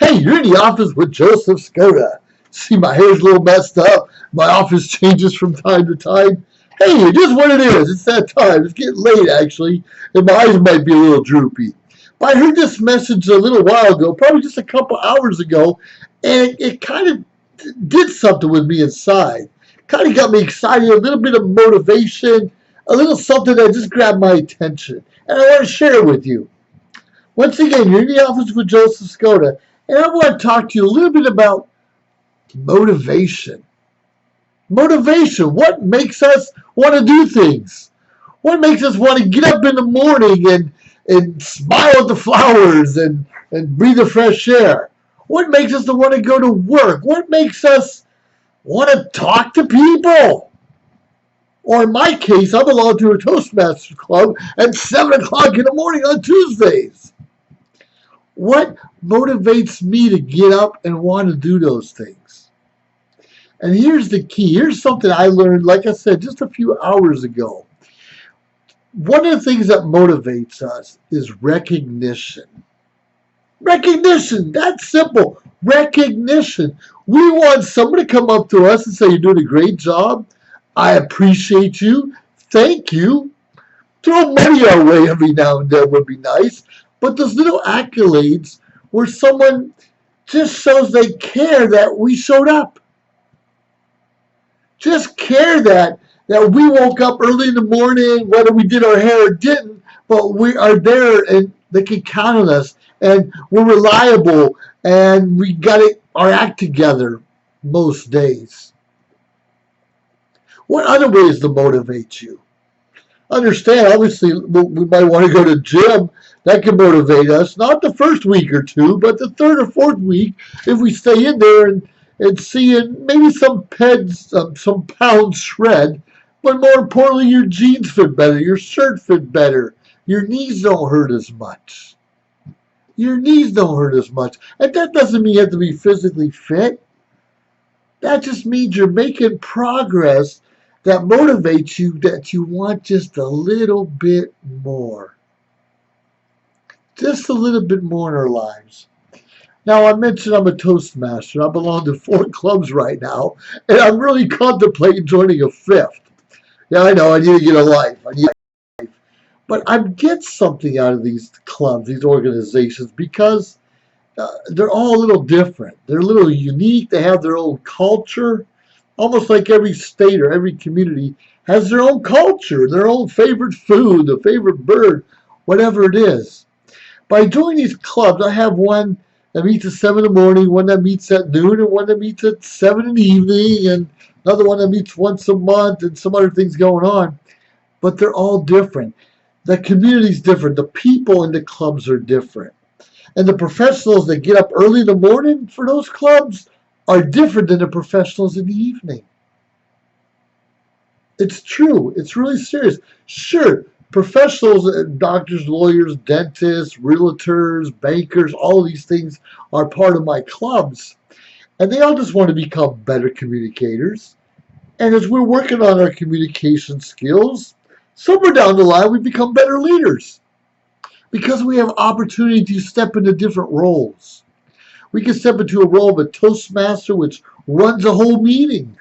Hey, you're in the office with Joseph Skoda. See, my hair's a little messed up. My office changes from time to time. Hey, it is what it is. It's that time. It's getting late, actually, and my eyes might be a little droopy. But I heard this message a little while ago, probably just a couple hours ago, and it kind of did something with me inside. Kind of got me excited, a little bit of motivation, a little something that just grabbed my attention. And I want to share it with you. Once again, you're in the office with Joseph Skoda, and I want to talk to you a little bit about motivation. Motivation. What makes us want to do things? What makes us want to get up in the morning and smile at the flowers and breathe the fresh air? What makes us want to go to work? What makes us want to talk to people? Or in my case, I belong to a Toastmasters club at 7 o'clock in the morning on Tuesdays. What motivates me to get up and want to do those things? And here's the key. Here's something I learned, like I said, just a few hours ago. One of the things that motivates us is recognition. Recognition. That's simple. Recognition. We want someone to come up to us and say, "You're doing a great job. I appreciate you. Thank you." Throw money our way every now and then would be nice. But those little accolades where someone just shows they care that we showed up. Just care that we woke up early in the morning, whether we did our hair or didn't, but we are there and they can count on us and we're reliable and we got our act together most days. What other ways to motivate you? Understand, obviously, we might want to go to the gym. That can motivate us. Not the first week or two, but the third or fourth week, if we stay in there and see maybe some pounds shred. But more importantly, your jeans fit better, your shirt fit better, your knees don't hurt as much. Your knees don't hurt as much. And that doesn't mean you have to be physically fit. That just means you're making progress that motivates you, that you want just a little bit more. Just a little bit more in our lives. Now, I mentioned I'm a Toastmaster. I belong to 4 clubs right now, and I'm really contemplating joining a 5th. Yeah, I know, I need to get a life. But I get something out of these clubs, these organizations, because they're all a little different. They're a little unique. They have their own culture. Almost like every state or every community has their own culture, their own favorite food, their favorite bird, whatever it is. By joining these clubs, I have one that meets at 7 in the morning, one that meets at noon, and one that meets at 7 in the evening, and another one that meets once a month, and some other things going on. But they're all different. The community's different. The people in the clubs are different. And the professionals that get up early in the morning for those clubs are different than the professionals in the evening. It's true. It's really serious. Sure, professionals, doctors, lawyers, dentists, realtors, bankers, all of these things are part of my clubs. And they all just want to become better communicators. And as we're working on our communication skills, somewhere down the line we become better leaders. Because we have opportunity to step into different roles. We can step into a role of a Toastmaster, which runs a whole meeting.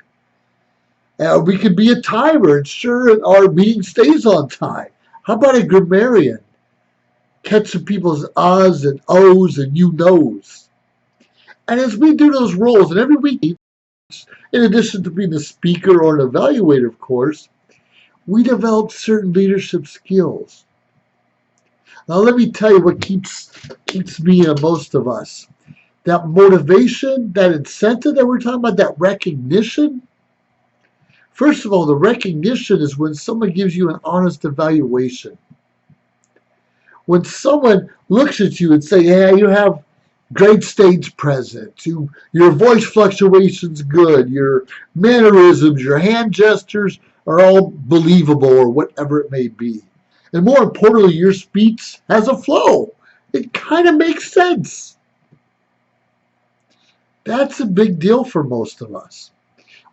We could be a timer, ensure our meeting stays on time. How about a grammarian? Catching people's ahs and ohs and you knows. And as we do those roles, and every week, in addition to being a speaker or an evaluator, of course, we develop certain leadership skills. Now, let me tell you what keeps me and most of us. That motivation, that incentive that we're talking about, that recognition. First of all, the recognition is when someone gives you an honest evaluation. When someone looks at you and says, "Yeah, you have great stage presence. Your voice fluctuation's good. Your mannerisms, your hand gestures are all believable," or whatever it may be. And more importantly, your speech has a flow. It kind of makes sense. That's a big deal for most of us.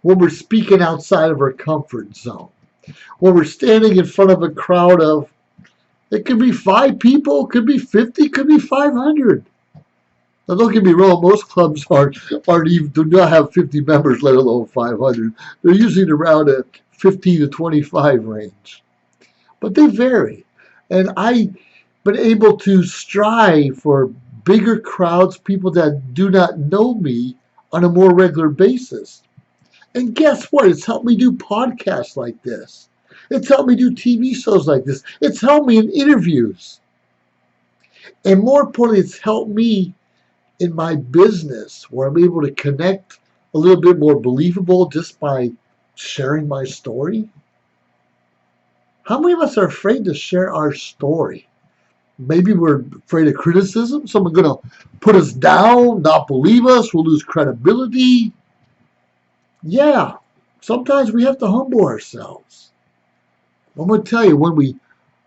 When we're speaking outside of our comfort zone. When we're standing in front of a crowd of, it could be 5 people, it could be 50, it could be 500. Now, don't get me wrong, most clubs aren't even, do not have 50 members, let alone 500. They're usually around a 15 to 25 range. But they vary. And I've been able to strive for bigger crowds, people that do not know me on a more regular basis. And guess what? It's helped me do podcasts like this. It's helped me do TV shows like this. It's helped me in interviews. And more importantly, it's helped me in my business where I'm able to connect a little bit more believable just by sharing my story. How many of us are afraid to share our story? Maybe we're afraid of criticism. Someone's going to put us down, not believe us, we'll lose credibility. Yeah, sometimes we have to humble ourselves. I'm going to tell you, when we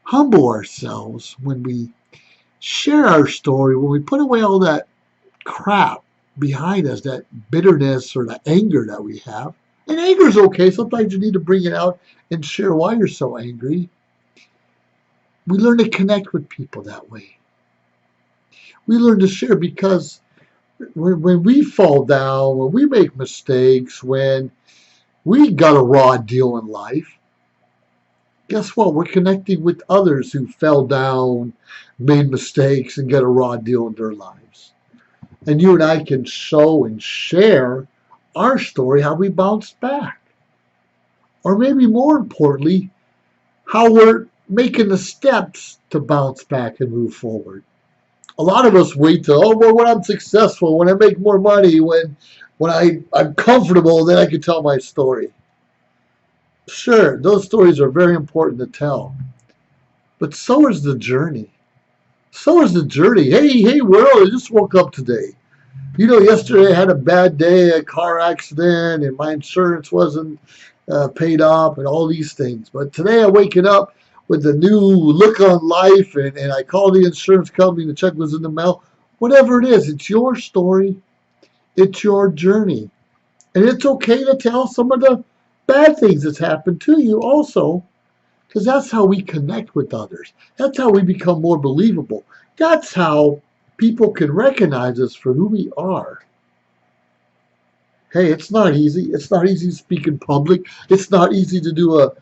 humble ourselves, when we share our story, when we put away all that crap behind us, that bitterness or the anger that we have, and anger is okay. Sometimes you need to bring it out and share why you're so angry. We learn to connect with people that way. We learn to share because when we fall down, when we make mistakes, when we got a raw deal in life, guess what? We're connecting with others who fell down, made mistakes, and got a raw deal in their lives. And you and I can show and share our story, how we bounced back. Or maybe more importantly, how we're making the steps to bounce back and move forward. A lot of us wait till, oh, well, when I'm successful, when I make more money, when I'm comfortable, then I can tell my story. Sure, those stories are very important to tell. But so is the journey. So is the journey. Hey, world, I just woke up today. Yesterday I had a bad day, a car accident, and my insurance wasn't paid off and all these things. But today I'm waking up with a new look on life, and I called the insurance company, the check was in the mail. Whatever it is, it's your story. It's your journey. And it's okay to tell some of the bad things that's happened to you also, because that's how we connect with others. That's how we become more believable. That's how people can recognize us for who we are. Hey, it's not easy. It's not easy to speak in public. It's not easy to do a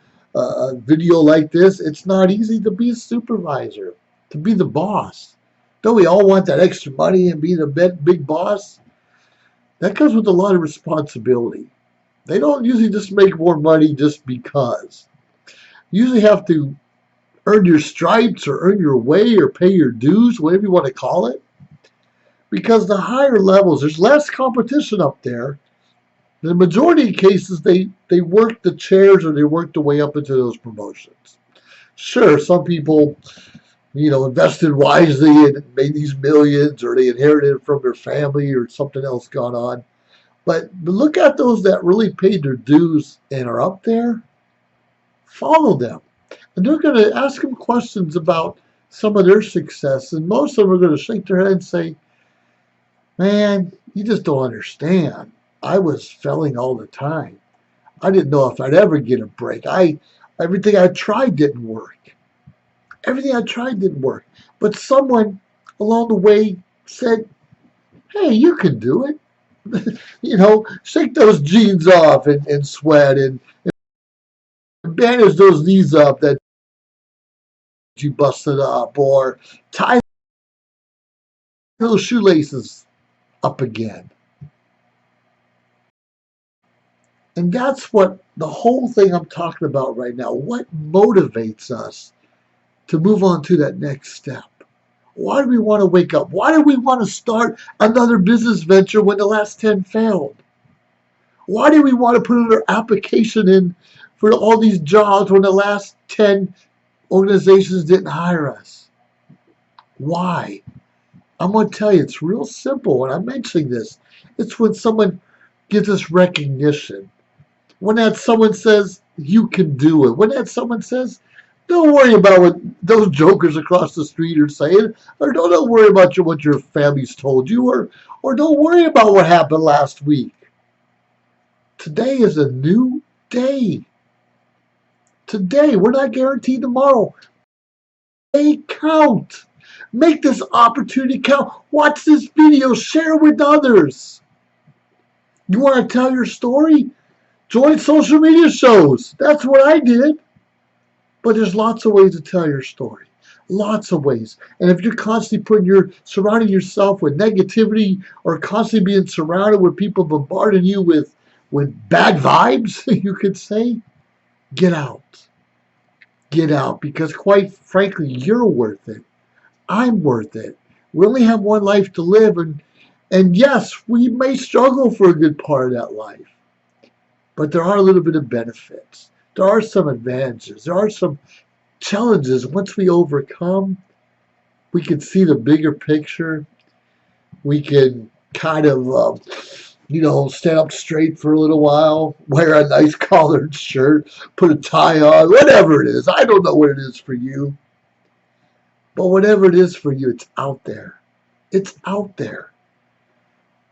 video like this. It's not easy to be a supervisor, to be the boss. Don't we all want that extra money and be the big boss? That comes with a lot of responsibility. They don't usually just make more money just because. You usually have to earn your stripes or earn your way or pay your dues, whatever you want to call it. Because the higher levels, there's less competition up there. In the majority of cases, they work the chairs or they work their way up into those promotions. Sure, some people, invested wisely and made these millions, or they inherited it from their family or something else gone on. But look at those that really paid their dues and are up there. Follow them. And they're going to ask them questions about some of their success. And most of them are going to shake their head and say, man, you just don't understand. I was failing all the time. I didn't know if I'd ever get a break. Everything I tried didn't work. Everything I tried didn't work. But someone along the way said, hey, you can do it. Shake those jeans off and sweat and bandage those knees up that you busted up, or tie those shoelaces up again. And that's what the whole thing I'm talking about right now. What motivates us to move on to that next step? Why do we want to wake up? Why do we want to start another business venture when the last 10 failed? Why do we want to put another application in for all these jobs when the last 10 organizations didn't hire us? Why? I'm going to tell you, it's real simple, and I'm mentioning this. It's when someone gives us recognition. When that someone says, you can do it. When that someone says, don't worry about what those jokers across the street are saying, or don't worry about what your family's told you, or don't worry about what happened last week. Today is a new day. Today, we're not guaranteed tomorrow. They count. Make this opportunity count. Watch this video. Share it with others. You want to tell your story? Join social media shows. That's what I did. But there's lots of ways to tell your story. Lots of ways. And if you're constantly surrounding yourself with negativity or constantly being surrounded with people bombarding you with bad vibes, you could say, get out. Get out, because quite frankly, you're worth it. I'm worth it. We only have one life to live, and yes, we may struggle for a good part of that life. But there are a little bit of benefits. There are some advantages. There are some challenges. Once we overcome, we can see the bigger picture. We can kind of, stand up straight for a little while, wear a nice collared shirt, put a tie on, whatever it is. I don't know what it is for you. But whatever it is for you, it's out there. It's out there.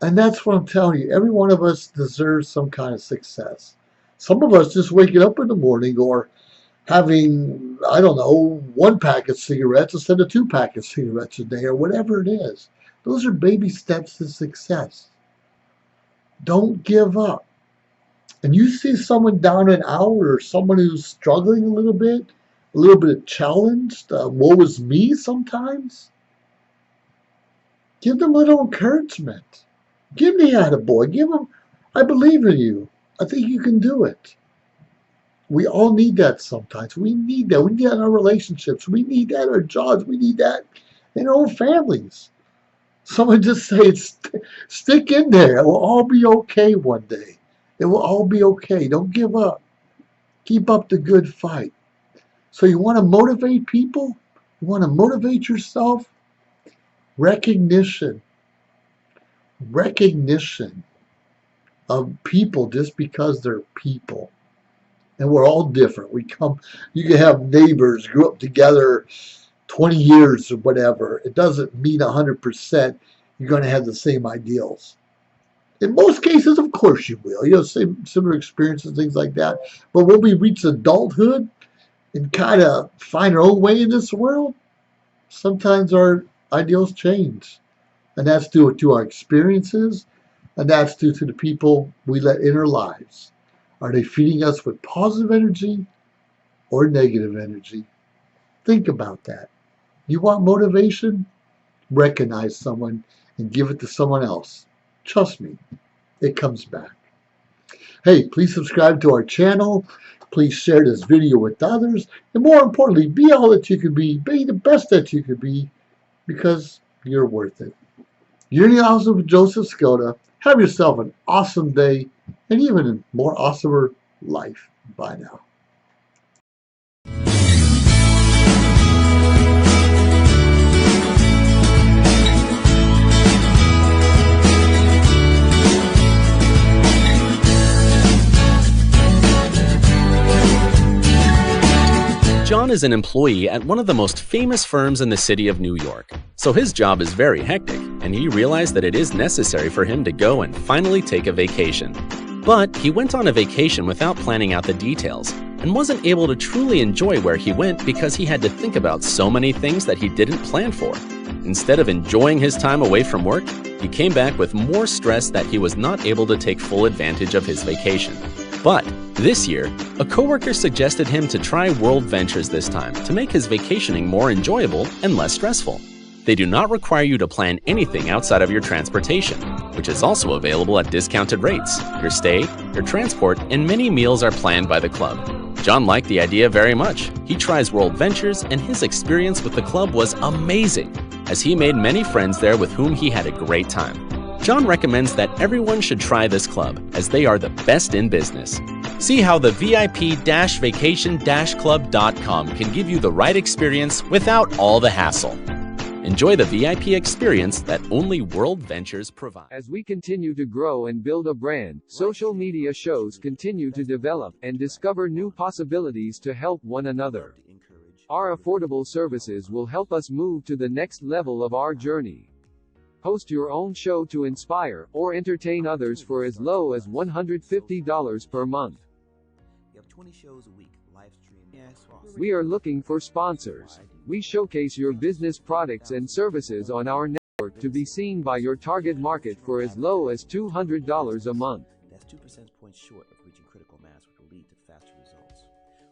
And that's what I'm telling you. Every one of us deserves some kind of success. Some of us just waking up in the morning or having, I don't know, 1 pack of cigarettes instead of 2 packs of cigarettes a day or whatever it is. Those are baby steps to success. Don't give up. And you see someone down and out or someone who's struggling a little bit challenged, woe is me sometimes, give them a little encouragement. Give me attaboy. Give them, I believe in you. I think you can do it. We all need that sometimes. We need that. We need that in our relationships. We need that in our jobs. We need that in our own families. Someone just say, stick in there. It will all be okay one day. It will all be okay. Don't give up. Keep up the good fight. So you want to motivate people? You want to motivate yourself? Recognition of people just because they're people. And we're all different. You can have neighbors, grew up together 20 years or whatever. It doesn't mean 100% you're going to have the same ideals. In most cases, of course you will. Similar experiences, things like that. But when we reach adulthood and kind of find our own way in this world, sometimes our ideals change. And that's due to our experiences, and that's due to the people we let in our lives. Are they feeding us with positive energy or negative energy? Think about that. You want motivation? Recognize someone and give it to someone else. Trust me, it comes back. Hey, please subscribe to our channel. Please share this video with others. And more importantly, be all that you can be. Be the best that you can be, because you're worth it. You're the awesome Joseph Skoda. Have yourself an awesome day and even a more awesomer life. Bye now. John is an employee at one of the most famous firms in the city of New York. So his job is very hectic, and he realized that it is necessary for him to go and finally take a vacation. But he went on a vacation without planning out the details, and wasn't able to truly enjoy where he went because he had to think about so many things that he didn't plan for. Instead of enjoying his time away from work, he came back with more stress that he was not able to take full advantage of his vacation. But this year, a coworker suggested him to try World Ventures this time to make his vacationing more enjoyable and less stressful. They do not require you to plan anything outside of your transportation, which is also available at discounted rates. Your stay, your transport, and many meals are planned by the club. John liked the idea very much. He tries World Ventures, and his experience with the club was amazing, as he made many friends there with whom he had a great time. John recommends that everyone should try this club, as they are the best in business. See how the VIP-vacation-club.com can give you the right experience without all the hassle. Enjoy the VIP experience that only World Ventures provides. As we continue to grow and build a brand, social media shows continue to develop and discover new possibilities to help one another. Our affordable services will help us move to the next level of our journey. Host your own show to inspire or entertain others for as low as $150 per month. You have 20 shows a week. We are looking for sponsors. We showcase your business products and services on our network to be seen by your target market for as low as $200 a month. That's 2 percentage points short of reaching critical mass, which will lead to faster results.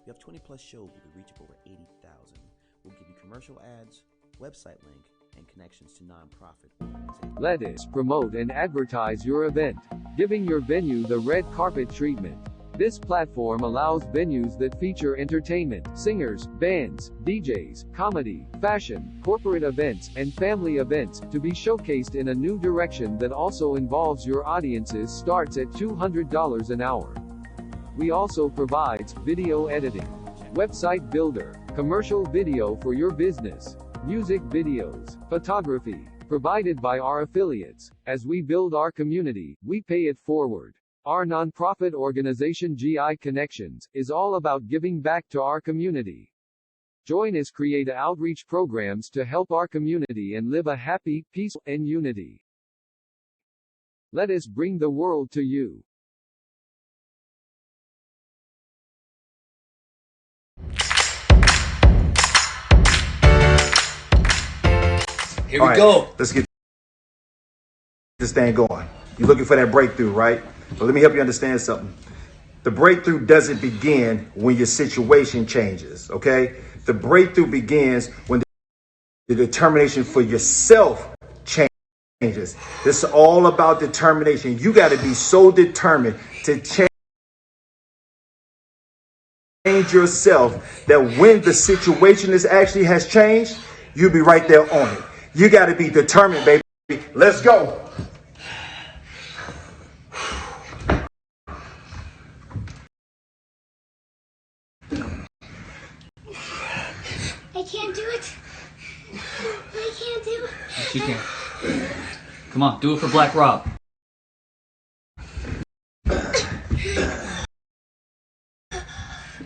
We have 20 plus shows with a reach of over 80,000. We'll give you commercial ads, website link, and connections to nonprofit organizations. Let us promote and advertise your event, giving your venue the red carpet treatment. This platform allows venues that feature entertainment, singers, bands, DJs, comedy, fashion, corporate events, and family events to be showcased in a new direction that also involves your audiences starts at $200 an hour. We also provides video editing, website builder, commercial video for your business, music videos, photography, provided by our affiliates. As we build our community, we pay it forward. Our nonprofit organization GI Connections is all about giving back to our community. Join us create outreach programs to help our community and live a happy, peaceful, and unity. Let us bring the world to you. Here we go. Let's get this thing going. You're looking for that breakthrough, right? Well, let me help you understand something. The breakthrough doesn't begin when your situation changes, okay? The breakthrough begins when the determination for yourself changes. This is all about determination. You got to be so determined to change yourself that when the situation actually has changed, you'll be right there on it. You got to be determined, baby. Let's go. I can't do it. I can't do it. Yes, you can. Come on, do it for Black Rob.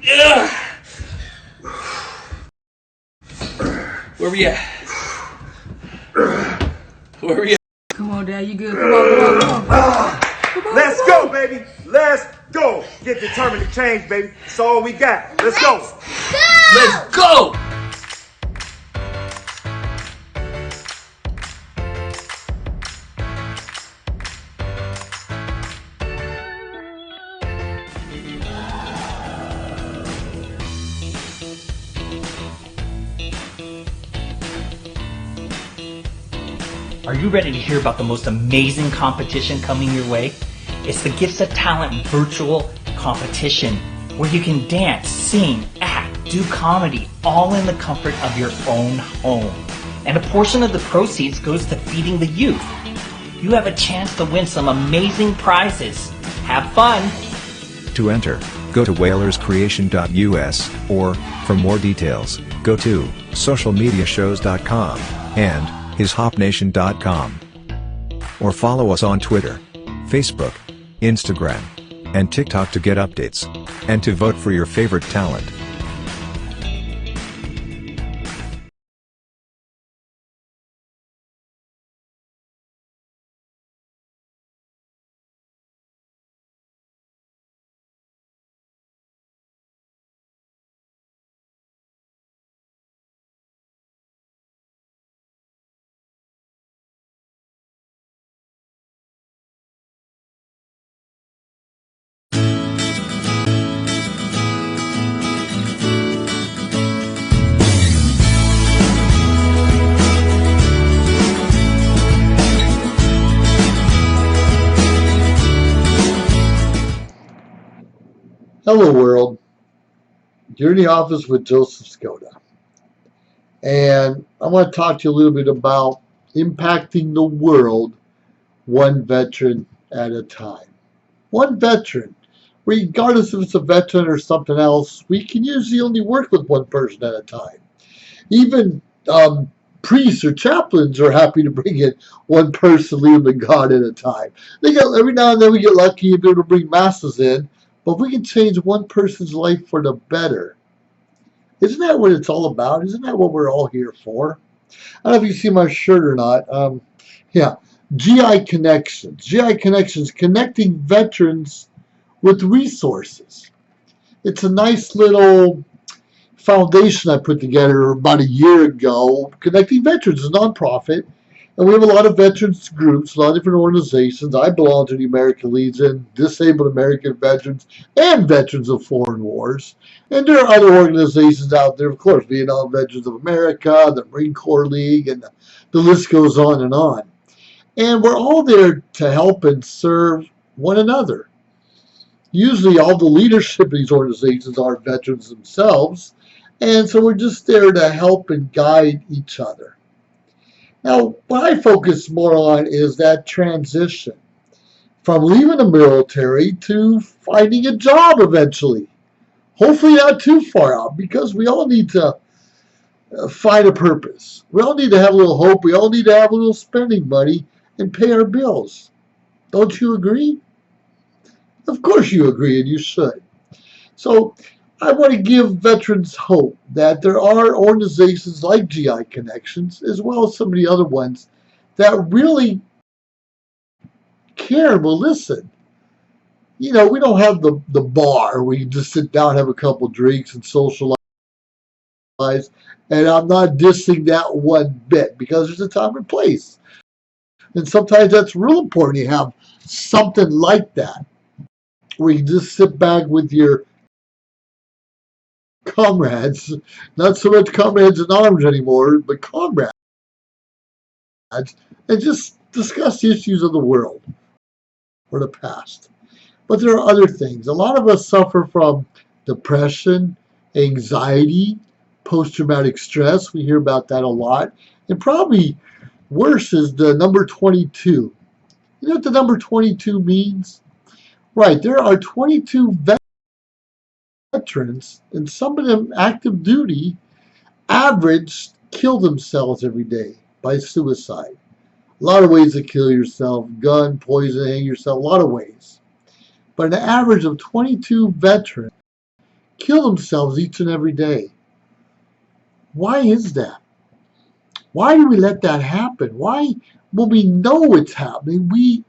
Yeah. Where we at? Where we at? Come on, Dad, you good? Come on, come on. Let's go, baby. Let's go. Get determined to change, baby. That's all we got. Let's go. Let's go! Are you ready to hear about the most amazing competition coming your way? It's the Gifts of Talent virtual competition where you can dance, sing, act, do comedy, all in the comfort of your own home. And a portion of the proceeds goes to feeding the youth. You have a chance to win some amazing prizes. Have fun! To enter, go to whalerscreation.us or, for more details, go to socialmediashows.com and hishopnation.com. Or follow us on Twitter, Facebook, Instagram, and TikTok to get updates, and to vote for your favorite talent. Hello world, you're in the office with Joseph Skoda, and I want to talk to you a little bit about impacting the world one veteran at a time. One veteran, regardless if it's a veteran or something else, we can usually only work with one person at a time. Even priests or chaplains are happy to bring in one person, lead them to God at a time. Every now and then we get lucky and be able to bring masses in. But if we can change one person's life for the better, isn't that what it's all about? Isn't that what we're all here for? I don't know if you see my shirt or not. Yeah, GI Connections. GI Connections, connecting veterans with resources. It's a nice little foundation I put together about a year ago, connecting veterans. It's a nonprofit, and we have a lot of veterans groups, a lot of different organizations. I belong to the American Legion, Disabled American Veterans, and Veterans of Foreign Wars. And there are other organizations out there, of course, Vietnam Veterans of America, the Marine Corps League, and the list goes on and on. And we're all there to help and serve one another. Usually all the leadership of these organizations are veterans themselves, and so we're just there to help and guide each other. Now, what I focus more on is that transition from leaving the military to finding a job eventually. Hopefully not too far out, because we all need to find a purpose. We all need to have a little hope. We all need to have a little spending money and pay our bills. Don't you agree? Of course you agree, and you should. So I want to give veterans hope that there are organizations like GI Connections, as well as some of the other ones, that really care and will listen. You know, we don't have the bar where you just sit down, have a couple drinks, and socialize. And I'm not dissing that one bit, because there's a time and place. And sometimes that's real important. You have something like that, where you just sit back with your comrades, not so much comrades in arms anymore, but comrades, and just discuss the issues of the world or the past. But there are other things. A lot of us suffer from depression, anxiety, post-traumatic stress. We hear about that a lot. And probably worse is the number 22. You know what the number 22 means? Right, there are 22 veterans, and some of them active duty, average kill themselves every day by suicide. A lot of ways to kill yourself: gun, poison, hang yourself, a lot of ways. But an average of 22 veterans kill themselves each and every day. Why is that? Why do we let that happen? Why, when we know it's happening, we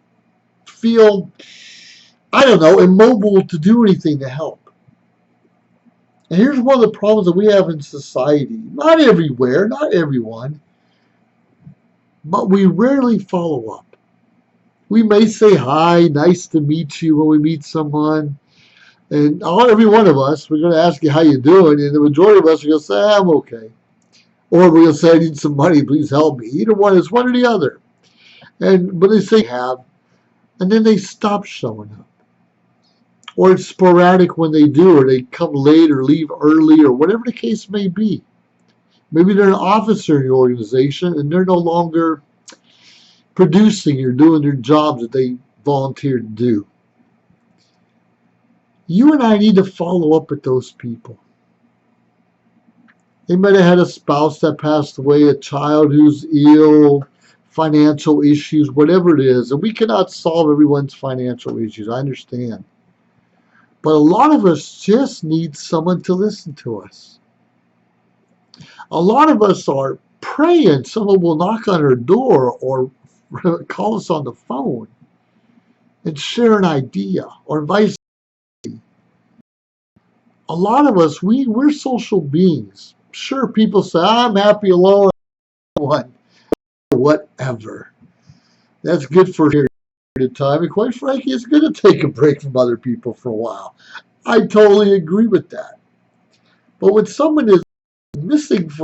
feel, I don't know, immobile to do anything to help? And here's one of the problems that we have in society. Not everywhere, not everyone, but we rarely follow up. We may say hi, nice to meet you, when we meet someone. And every one of us, we're going to ask you how you doing, and the majority of us are going to say, I'm okay. Or we're going to say, I need some money, please help me. Either one, is one or the other. But they say have, and then they stop showing up. Or it's sporadic when they do, or they come late or leave early, or whatever the case may be. Maybe they're an officer in your organization and they're no longer producing or doing their jobs that they volunteered to do. You and I need to follow up with those people. They might have had a spouse that passed away, a child who's ill, financial issues, whatever it is. And we cannot solve everyone's financial issues, I understand. But a lot of us just need someone to listen to us. A lot of us are praying someone will knock on our door or call us on the phone and share an idea, or vice versa. A lot of us, we're social beings. Sure, people say, I'm happy alone, whatever. That's good for a period of time, and quite frankly, it's good to take a break from other people for a while. I totally agree with that. But when someone is missing for